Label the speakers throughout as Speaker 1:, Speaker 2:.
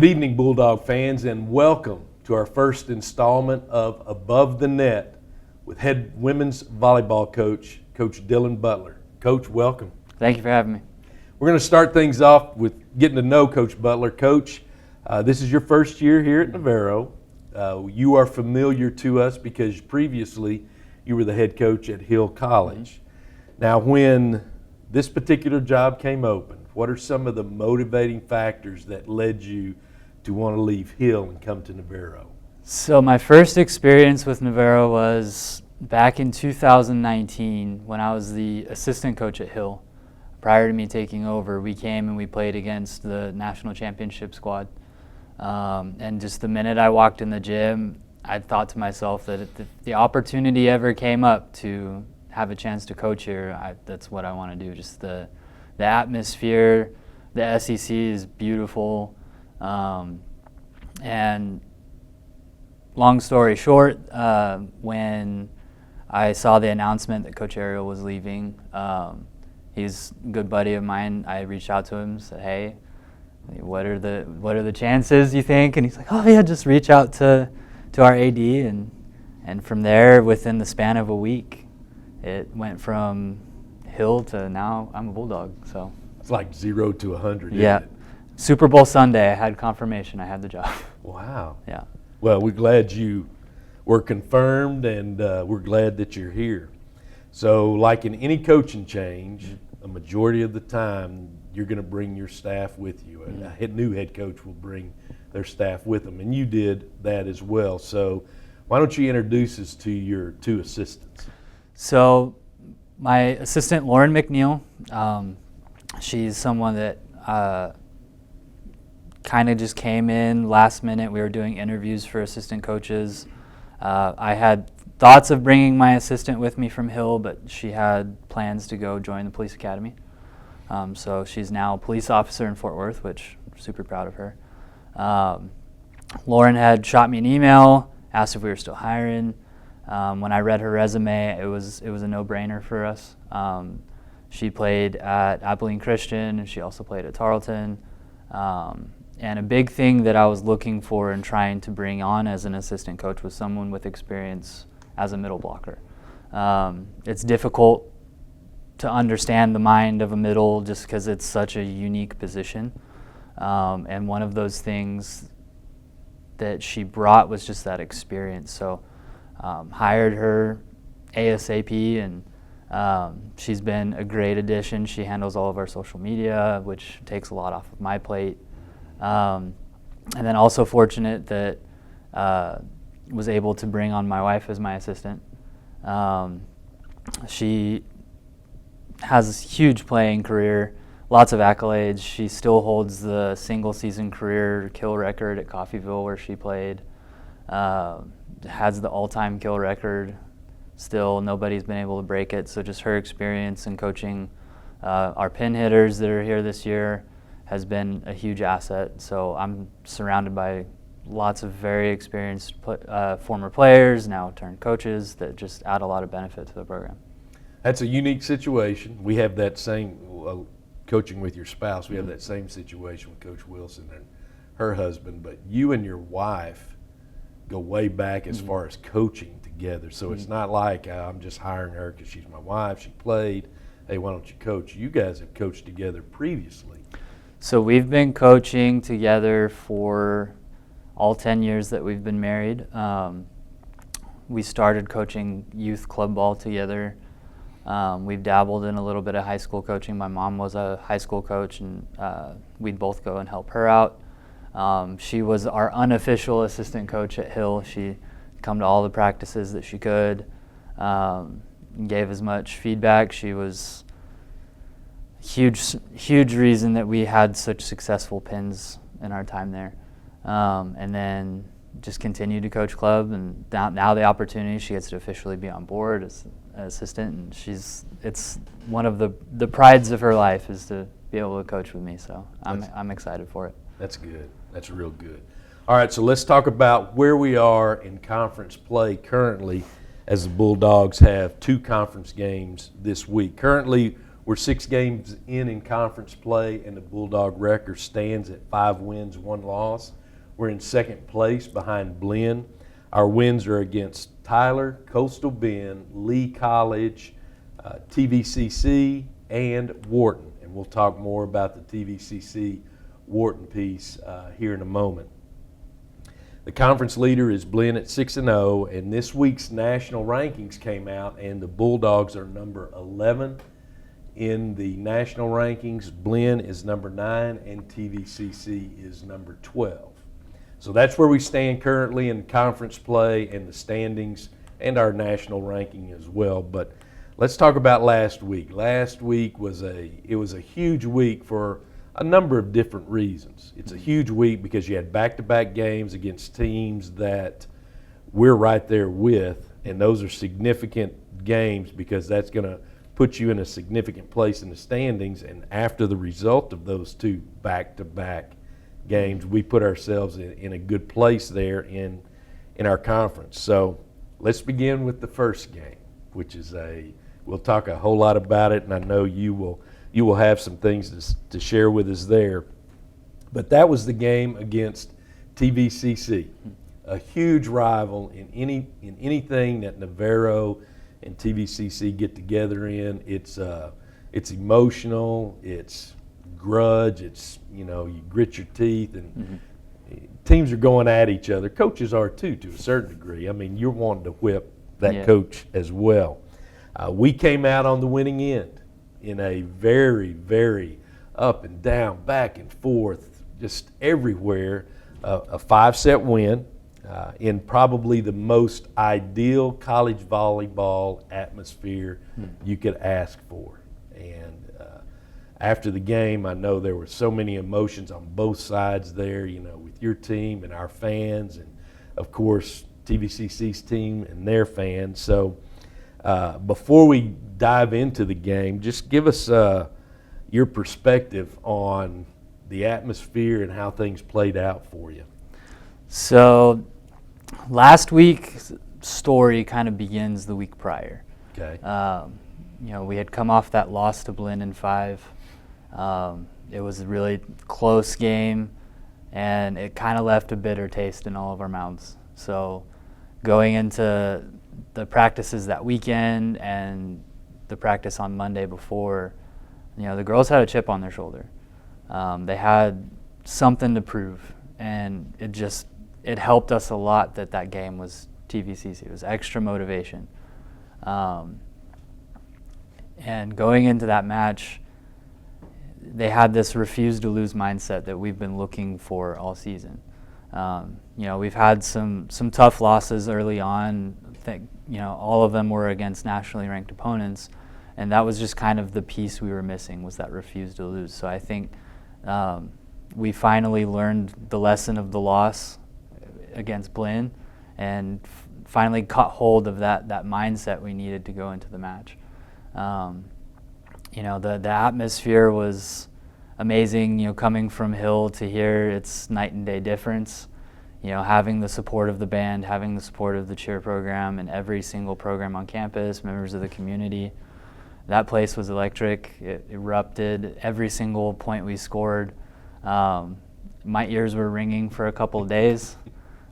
Speaker 1: evening, Bulldog fans, and welcome to our first installment of Above the Net with head women's volleyball coach, Coach Dylan Butler. Coach, welcome.
Speaker 2: Thank you for having me.
Speaker 1: We're going to start things off with getting to know Coach Butler. Coach, this is your first year here at Navarro. You are familiar to us because previously you were the head coach at Hill College. Now, when this particular job came open, what are some of the motivating factors that led you to want to leave Hill and come to Navarro?
Speaker 2: So my first experience with Navarro was back in 2019 when I was the assistant coach at Hill. Prior to me taking over, we came and we played against the national championship squad. And just the minute I walked in the gym, I thought to myself that if the opportunity ever came up to have a chance to coach here, that's what I want to do. Just the atmosphere, the SEC is beautiful, and long story short, when I saw the announcement that Coach Ariel was leaving, he's a good buddy of mine. I reached out to him and said, "Hey, what are the chances you think?" And he's like, "Oh yeah, just reach out to our AD," and from there, within the span of a week, it went from Hill to now I'm a Bulldog. So
Speaker 1: it's like 0 to 100.
Speaker 2: Yeah.
Speaker 1: Isn't it?
Speaker 2: Super Bowl Sunday, I had confirmation I had the job.
Speaker 1: Wow.
Speaker 2: Yeah.
Speaker 1: Well, we're glad you were confirmed, and we're glad that you're here. So, like in any coaching change, a majority of the time you're going to bring your staff with you. A new head coach will bring their staff with them, and you did that as well. So, why don't you introduce us to your two assistants?
Speaker 2: So, my assistant, Lauren McNeil, she's someone that kind of just came in last minute. We were doing interviews for assistant coaches. I had thoughts of bringing my assistant with me from Hill, but she had plans to go join the police academy. So she's now a police officer in Fort Worth, which I'm super proud of her. Lauren had shot me an email, asked if we were still hiring. When I read her resume, it was a no-brainer for us. She played at Abilene Christian, and she also played at Tarleton. And a big thing that I was looking for and trying to bring on as an assistant coach was someone with experience as a middle blocker. It's difficult to understand the mind of a middle just because it's such a unique position. And one of those things that she brought was just that experience. So hired her ASAP, and she's been a great addition. She handles all of our social media, which takes a lot off of my plate. And then also fortunate that was able to bring on my wife as my assistant. She has a huge playing career, lots of accolades. She still holds the single season career kill record at Coffeyville where she played. Has the all-time kill record. Still, nobody's been able to break it. So just her experience in coaching our pin hitters that are here this year has been a huge asset. So I'm surrounded by lots of very experienced former players, now turned coaches, that just add a lot of benefit to the program.
Speaker 1: That's a unique situation. We have that same, coaching with your spouse, we have that same situation with Coach Wilson and her husband, but you and your wife go way back as far as coaching together. So it's not like I'm just hiring her because she's my wife, she played, hey, why don't you coach? You guys have coached together previously.
Speaker 2: So we've been coaching together for all 10 years that we've been married. We started coaching youth club ball together. We've dabbled in a little bit of high school coaching. My mom was a high school coach, and we'd both go and help her out. She was our unofficial assistant coach at Hill. She'd come to all the practices that she could, gave as much feedback. She was huge reason that we had such successful pins in our time there. And then just continued to coach club, and now the opportunity, she gets to officially be on board as an assistant, and it's one of the prides of her life is to be able to coach with me, so I'm excited for it.
Speaker 1: That's good. That's real good. All right, so let's talk about where we are in conference play currently, as the Bulldogs have 2 conference games this week. Currently, We're 6 games in conference play, and the Bulldog record stands at 5 wins, 1 loss. We're in second place behind Blinn. Our wins are against Tyler, Coastal Bend, Lee College, TVCC, and Wharton. And we'll talk more about the TVCC Wharton piece here in a moment. The conference leader is Blinn at 6-0, and this week's national rankings came out, and the Bulldogs are number 11 in the national rankings. Blinn is number 9, and TVCC is number 12. So that's where we stand currently in conference play and the standings and our national ranking as well. But let's talk about last week. Last week was a huge week for a number of different reasons. It's a huge week because you had back-to-back games against teams that we're right there with, and those are significant games because that's going to put you in a significant place in the standings. And after the result of those 2 back-to-back games, we put ourselves in a good place there in our conference. So let's begin with the first game, which is we'll talk a whole lot about it, and I know you will have some things to share with us there. But that was the game against TVCC, a huge rival in anything that Navarro and TVCC get together in. It's emotional, it's grudge, it's, you grit your teeth, and teams are going at each other. Coaches are too, to a certain degree. I mean, you're wanting to whip that coach as well. We came out on the winning end in a very, very up and down, back and forth, just everywhere, a 5-set win in probably the most ideal college volleyball atmosphere you could ask for. And after the game, I know there were so many emotions on both sides there, with your team and our fans, and of course TVCC's team and their fans. So before we dive into the game, just give us your perspective on the atmosphere and how things played out for you.
Speaker 2: So last week's story kind of begins the week prior.
Speaker 1: Okay.
Speaker 2: We had come off that loss to Blinn in 5. It was a really close game, and it kind of left a bitter taste in all of our mouths. So going into the practices that weekend and the practice on Monday before, the girls had a chip on their shoulder. They had something to prove, and it helped us a lot that game was TVCC. It was extra motivation. And going into that match, they had this refuse to lose mindset that we've been looking for all season. We've had some tough losses early on. I think, all of them were against nationally ranked opponents, and that was just kind of the piece we were missing, was that refuse to lose. So I think we finally learned the lesson of the loss against Blinn and finally caught hold of that mindset we needed to go into the match. The atmosphere was amazing, coming from Hill to here, it's night and day difference. Having the support of the band, having the support of the cheer program and every single program on campus, members of the community. That place was electric. It erupted every single point we scored. My ears were ringing for a couple of days,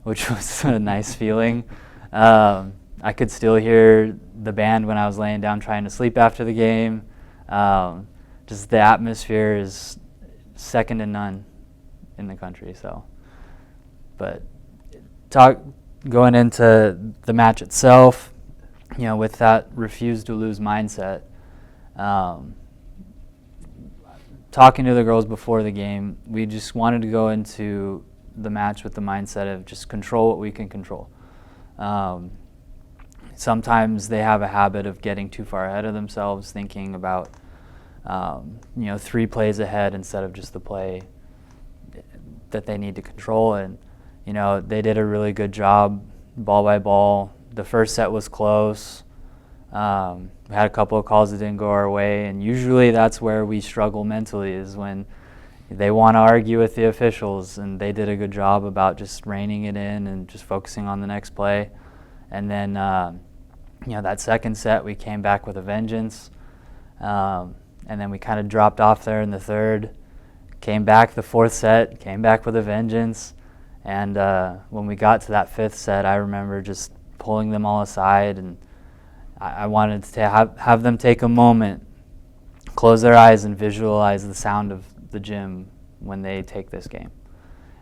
Speaker 2: which was a nice feeling. I could still hear the band when I was laying down trying to sleep after the game. Just the atmosphere is second to none in the country. But going into the match itself, with that refuse to lose mindset, talking to the girls before the game, we just wanted to go into the match with the mindset of just control what we can control. Sometimes they have a habit of getting too far ahead of themselves, thinking about 3 plays ahead instead of just the play that they need to control. And they did a really good job ball by ball. The first set was close. We had a couple of calls that didn't go our way, and usually that's where we struggle mentally, is when they want to argue with the officials, and they did a good job about just reining it in and just focusing on the next play. And then that second set, we came back with a vengeance. And then we kind of dropped off there in the third, came back the fourth set, came back with a vengeance. And when we got to that fifth set, I remember just pulling them all aside, and I wanted to have them take a moment, close their eyes, and visualize the sound of the gym when they take this game.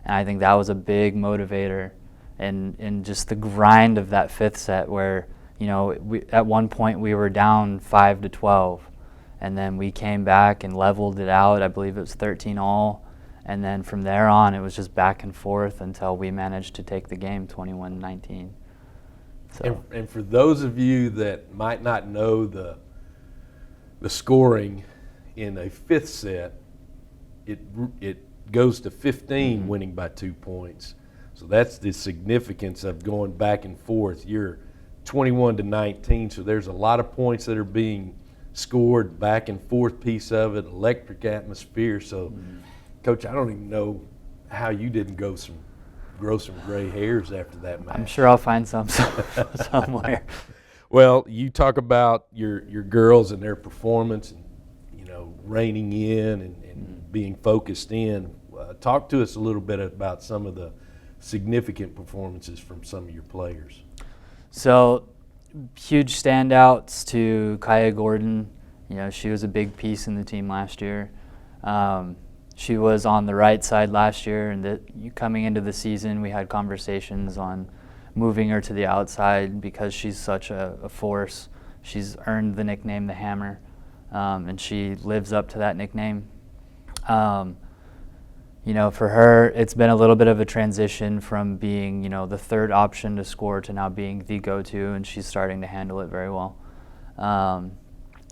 Speaker 2: And I think that was a big motivator in just the grind of that fifth set where, you know, at one point we were down 5-12, and then we came back and leveled it out. I believe it was 13-all. And then from there on, it was just back and forth until we managed to take the game 21-19. So.
Speaker 1: And for those of you that might not know the scoring in a fifth set, it goes to 15 winning by 2 points. So that's the significance of going back and forth. You're 21-19, so there's a lot of points that are being scored, back and forth piece of it, electric atmosphere. So, Coach, I don't even know how you didn't grow some gray hairs after that match.
Speaker 2: I'm sure I'll find some somewhere.
Speaker 1: Well, you talk about your girls and their performance, and you know, reining in and being focused in. Talk to us a little bit about some of the significant performances from some of your players.
Speaker 2: So, huge standouts to Kaya Gordon. You know, she was a big piece in the team last year. She was on the right side last year, and coming into the season, we had conversations on moving her to the outside because she's such a force. She's earned the nickname the Hammer, and she lives up to that nickname. You know, for her, it's been a little bit of a transition from being, you know, the third option to score to now being the go-to, and she's starting to handle it very well. And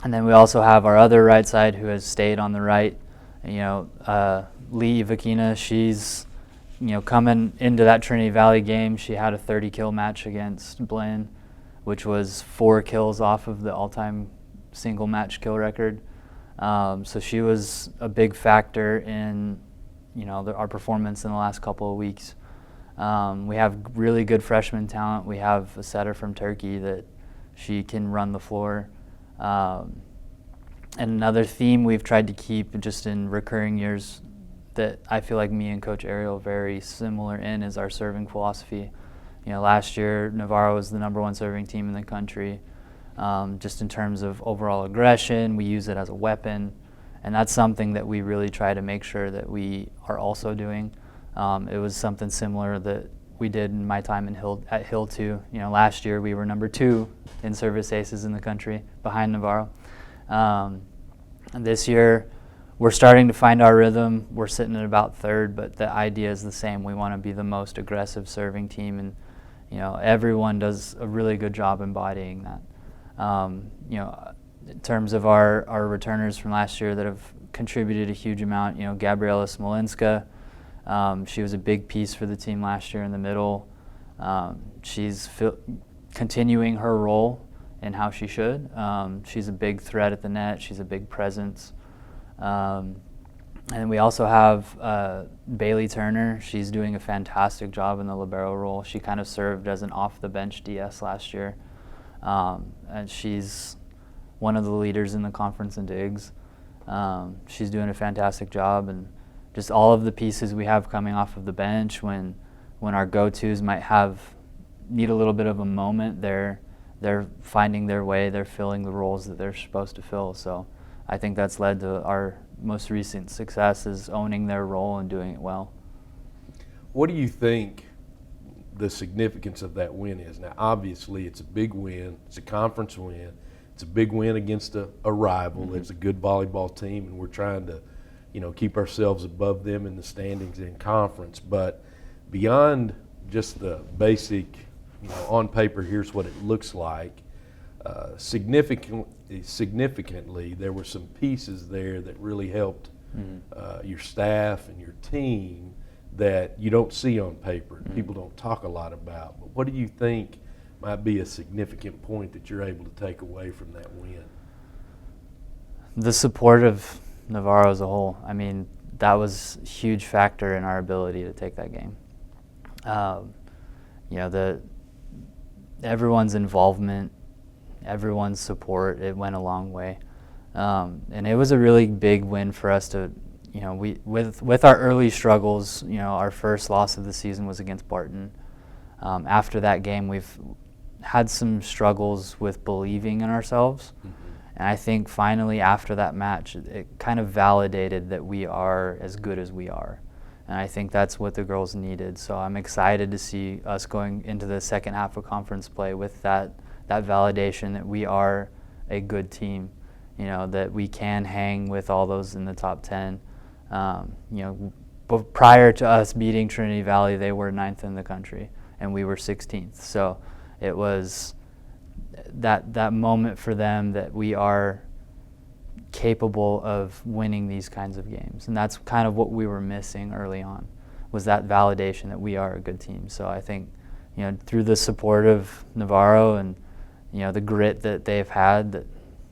Speaker 2: then we also have our other right side who has stayed on the right. You know, Lee Vakina, she's, you know, coming into that Trinity Valley game, she had a 30-kill match against Blinn, which was 4 kills off of the all-time single match kill record. So she was a big factor in, you know, our performance in the last couple of weeks. We have really good freshman talent. We have a setter from Turkey that she can run the floor. And another theme we've tried to keep just in recurring years that I feel like me and Coach Ariel are very similar in is our serving philosophy. You know, last year Navarro was the #1 serving team in the country. Just in terms of overall aggression, we use it as a weapon, and that's something that we really try to make sure that we are also doing. It was something similar that we did in my time at Hill too. You know, last year we were #2 in service aces in the country behind Navarro. And this year, we're starting to find our rhythm. We're sitting at about third, but the idea is the same. We want to be the most aggressive serving team, and you know, everyone does a really good job embodying that. You know, in terms of our returners from last year that have contributed a huge amount, you know, Gabriela Smolinska, she was a big piece for the team last year in the middle. She's continuing her role and how she should. She's a big threat at the net. She's a big presence. And we also have Bailey Turner. She's doing a fantastic job in the libero role. She kind of served as an off-the-bench DS last year. And she's one of the leaders in the conference in digs. She's doing a fantastic job. And just all of the pieces we have coming off of the bench, when our go-tos might need a little bit of a moment, they're finding their way, they're filling the roles that they're supposed to fill. So I think that's led to our most recent success, is owning their role and doing it well.
Speaker 1: What do you think the significance of that win is? Now, obviously, it's a big win. It's a conference win. It's a big win against a rival. Mm-hmm. It's a good volleyball team, and we're trying to, you know, keep ourselves above them in the standings in conference. But beyond just the basic, you know, on paper, here's what it looks like. Significantly, there were some pieces there that really helped your staff and your team that you don't see on paper and people don't talk a lot about. But what do you think might be a significant point that you're able to take away from that win?
Speaker 2: The support of Navarro as a whole. I mean, that was a huge factor in our ability to take that game. You know, everyone's involvement, everyone's support, it went a long way. And it was a really big win for us to, with our early struggles, our first loss of the season was against Barton. After that game, we've had some struggles with believing in ourselves. Mm-hmm. And I think finally after that match, it kind of validated that we are as good as we are. And I think that's what the girls needed. So I'm excited to see us going into the second half of conference play with that validation that we are a good team, that we can hang with all those in the top 10. But prior to us beating Trinity Valley, they were 9th in the country, and we were 16th. So it was that moment for them that we are capable of winning these kinds of games. And that's kind of what we were missing early on, was that validation that we are a good team. So I think, through the support of Navarro and, the grit that they've had, that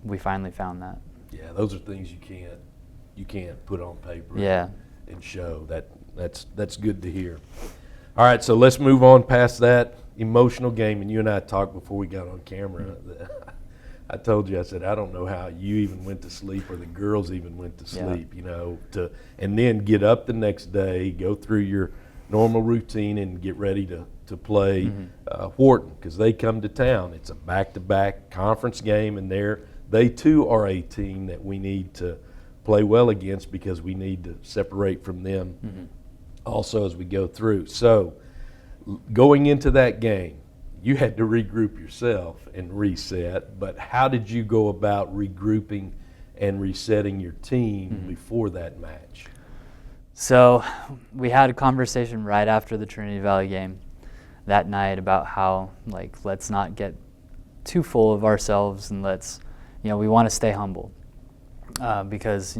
Speaker 2: we finally found that.
Speaker 1: Yeah, those are things you can't put on paper and show. That's good to hear. All right, so let's move on past that emotional game. And you and I talked before we got on camera. I told you, I said, I don't know how you even went to sleep or the girls even went to sleep, and then get up the next day, go through your normal routine and get ready to play Wharton, because they come to town. It's a back-to-back conference game, and they too are a team that we need to play well against, because we need to separate from them also as we go through. So going into that game, you had to regroup yourself and reset, but how did you go about regrouping and resetting your team before that match?
Speaker 2: So we had a conversation right after the Trinity Valley game that night about how, let's not get too full of ourselves, and we want to stay humble, because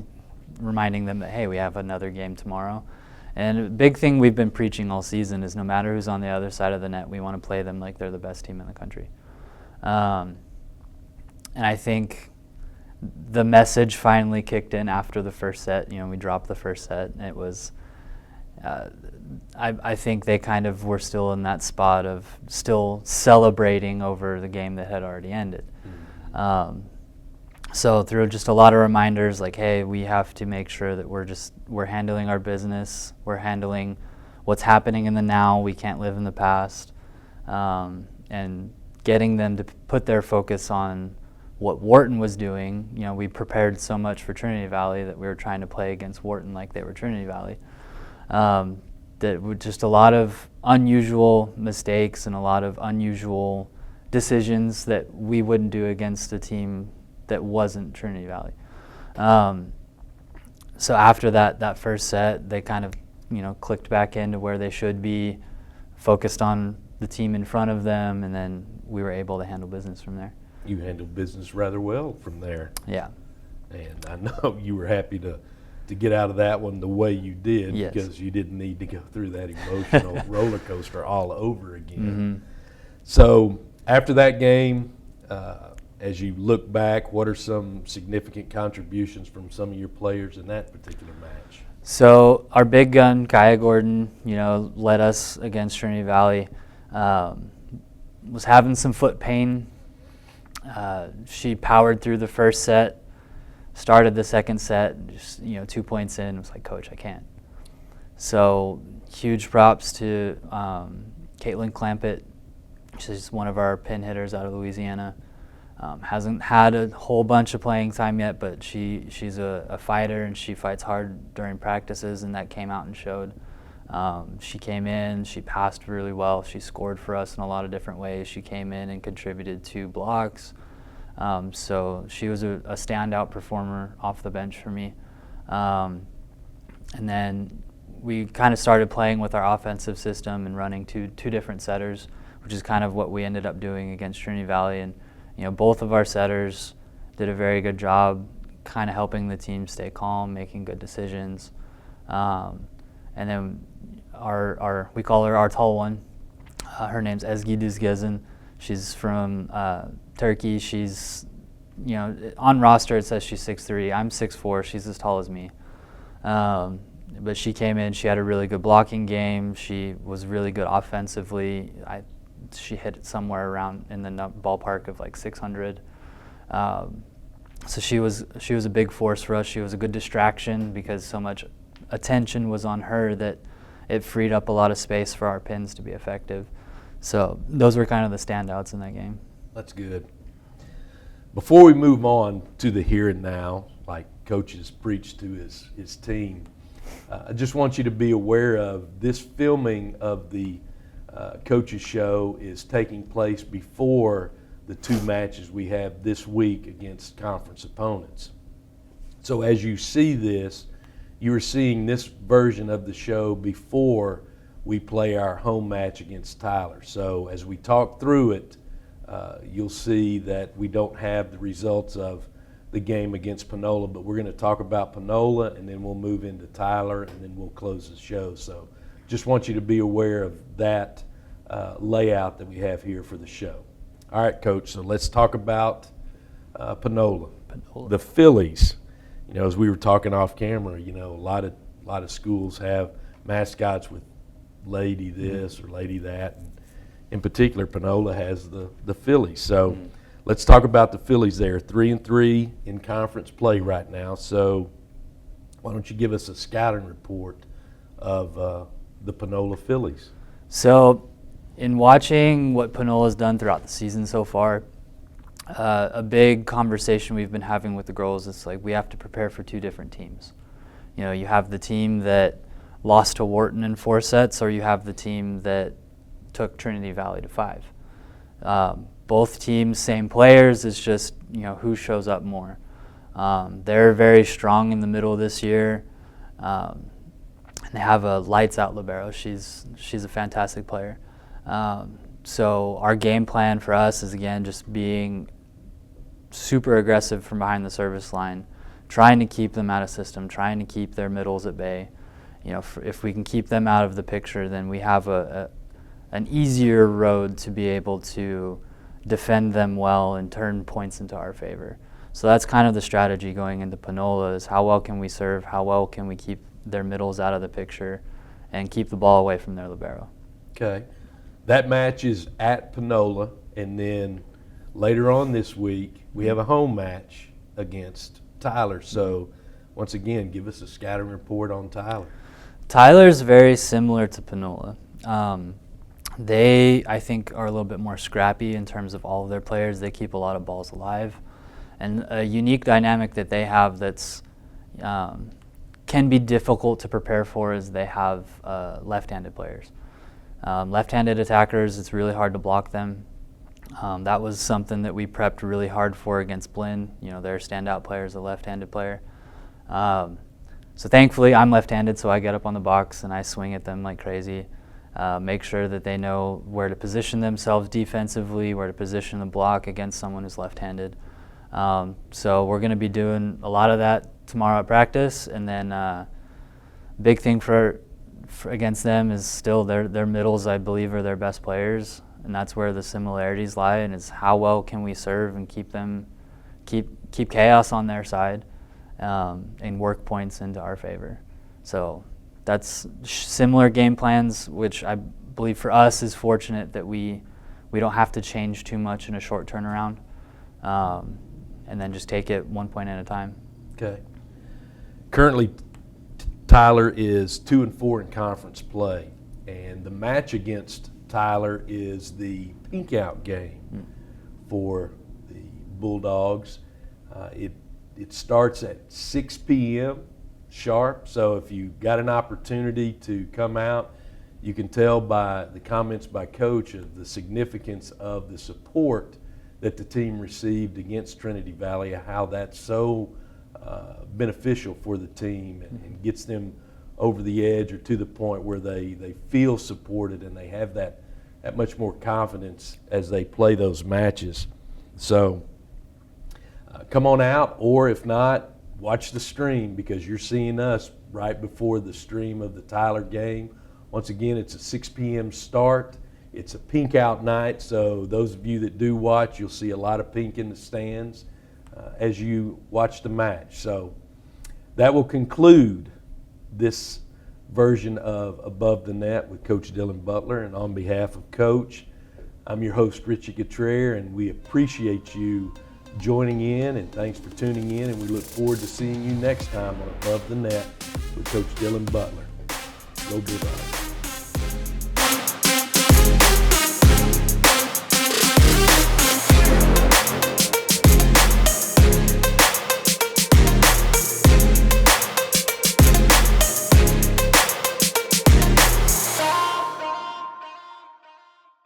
Speaker 2: reminding them that, hey, we have another game tomorrow. And a big thing we've been preaching all season is no matter who's on the other side of the net, we want to play them like they're the best team in the country. And I think the message finally kicked in after the first set. We dropped the first set, and it was, I think they kind of were still in that spot of still celebrating over the game that had already ended. So through just a lot of reminders, hey, we have to make sure that we're handling our business, we're handling what's happening in the now, we can't live in the past, and getting them to put their focus on what Wharton was doing. We prepared so much for Trinity Valley that we were trying to play against Wharton like they were Trinity Valley. That were just a lot of unusual mistakes and a lot of unusual decisions that we wouldn't do against a team that wasn't Trinity Valley. So after that first set, they kind of clicked back into where they should be, focused on the team in front of them, and then we were able to handle business from there.
Speaker 1: You handled business rather well from there.
Speaker 2: Yeah.
Speaker 1: And I know you were happy to get out of that one the way you did,
Speaker 2: yes,
Speaker 1: because you didn't need to go through that emotional roller coaster all over again. So after that game, as you look back, what are some significant contributions from some of your players in that particular match?
Speaker 2: So our big gun, Kaya Gordon, led us against Trinity Valley. Was having some foot pain. She powered through the first set, started the second set, just 2 points in, was like, Coach, I can't. So huge props to Caitlin Clampett. She's one of our pin hitters out of Louisiana. Hasn't had a whole bunch of playing time yet, but she's a fighter, and she fights hard during practices, and that came out and showed. She came in, she passed really well, she scored for us in a lot of different ways. She came in and contributed 2 blocks. So she was a standout performer off the bench for me. And then we kind of started playing with our offensive system and running two different setters, which is kind of what we ended up doing against Trinity Valley. And both of our setters did a very good job kind of helping the team stay calm, making good decisions. And then we call her our tall one. Her name's Ezgi Düzgezen. She's from Turkey. She's, on roster it says she's 6'3". I'm 6'4". She's as tall as me. But she came in, she had a really good blocking game. She was really good offensively. She hit it somewhere around in the ballpark of 600. So she was a big force for us. She was a good distraction because so much attention was on her that it freed up a lot of space for our pins to be effective. So those were kind of the standouts in that game.
Speaker 1: That's good. Before we move on to the here and now, like Coach has preached to his team, I just want you to be aware of this filming of the Coach's Show is taking place before the two matches we have this week against conference opponents. So as you see this, you are seeing this version of the show before we play our home match against Tyler. So as we talk through it, you'll see that we don't have the results of the game against Panola, but we're going to talk about Panola, and then we'll move into Tyler, and then we'll close the show. So just want you to be aware of that layout that we have here for the show. All right, Coach, so let's talk about Panola. The Phillies. You know, as we were talking off camera, you know, a lot of schools have mascots with lady this or lady that, and in particular, Panola has the Phillies. So let's talk about the Phillies. They're 3-3 in conference play right now. So why don't you give us a scouting report of the Panola Phillies?
Speaker 2: So in watching what Panola's done throughout the season so far, a big conversation we've been having with the girls is like we have to prepare for two different teams. You know, you have the team that lost to Wharton in 4 sets, or you have the team that took Trinity Valley to 5. Both teams, same players. It's just, you know, who shows up more. They're very strong in the middle this year. And they have a lights-out libero. She's a fantastic player. So our game plan for us is, again, just being super aggressive from behind the service line, trying to keep them out of system, trying to keep their middles at bay. You know, if we can keep them out of the picture, then we have an easier road to be able to defend them well and turn points into our favor. So that's kind of the strategy going into Panola, is how well can we serve, how well can we keep their middles out of the picture and keep the ball away from their libero.
Speaker 1: Okay. That match is at Panola, and then later on this week, we have a home match against Tyler. So once again, give us a scouting report on Tyler.
Speaker 2: Tyler's very similar to Panola. They, I think, are a little bit more scrappy in terms of all of their players. They keep a lot of balls alive. And a unique dynamic that they have that's can be difficult to prepare for is they have left-handed players. Left-handed attackers, it's really hard to block them. That was something that we prepped really hard for against Blinn. You know, their standout player is a left-handed player. So thankfully, I'm left-handed, so I get up on the box and I swing at them like crazy. Make sure that they know where to position themselves defensively, where to position the block against someone who's left-handed. So we're going to be doing a lot of that tomorrow at practice, and then big thing for against them is still their middles, I believe, are their best players, and that's where the similarities lie. And it's how well can we serve and keep chaos on their side, and work points into our favor. So that's similar game plans, which I believe for us is fortunate that we don't have to change too much in a short turnaround, and then just take it 1 point at a time.
Speaker 1: Okay. Currently, Tyler is 2-4 in conference play, and the match against Tyler is the pink out game for the Bulldogs. It starts at 6 p.m. sharp, so if you got an opportunity to come out, you can tell by the comments by Coach of the significance of the support that the team received against Trinity Valley, how that's so beneficial for the team and gets them over the edge or to the point where they feel supported and they have that much more confidence as they play those matches. So come on out, or if not, watch the stream, because you're seeing us right before the stream of the Tyler game. Once again, it's a 6 p.m. start. It's a pink out night, so those of you that do watch, you'll see a lot of pink in the stands as you watch the match. So that will conclude this version of Above the Net with Coach Dylan Butler. And on behalf of Coach, I'm your host, Richie Gautreer, and we appreciate you joining in, and thanks for tuning in, and we look forward to seeing you next time on Above the Net with Coach Dylan Butler. Go Bulldogs.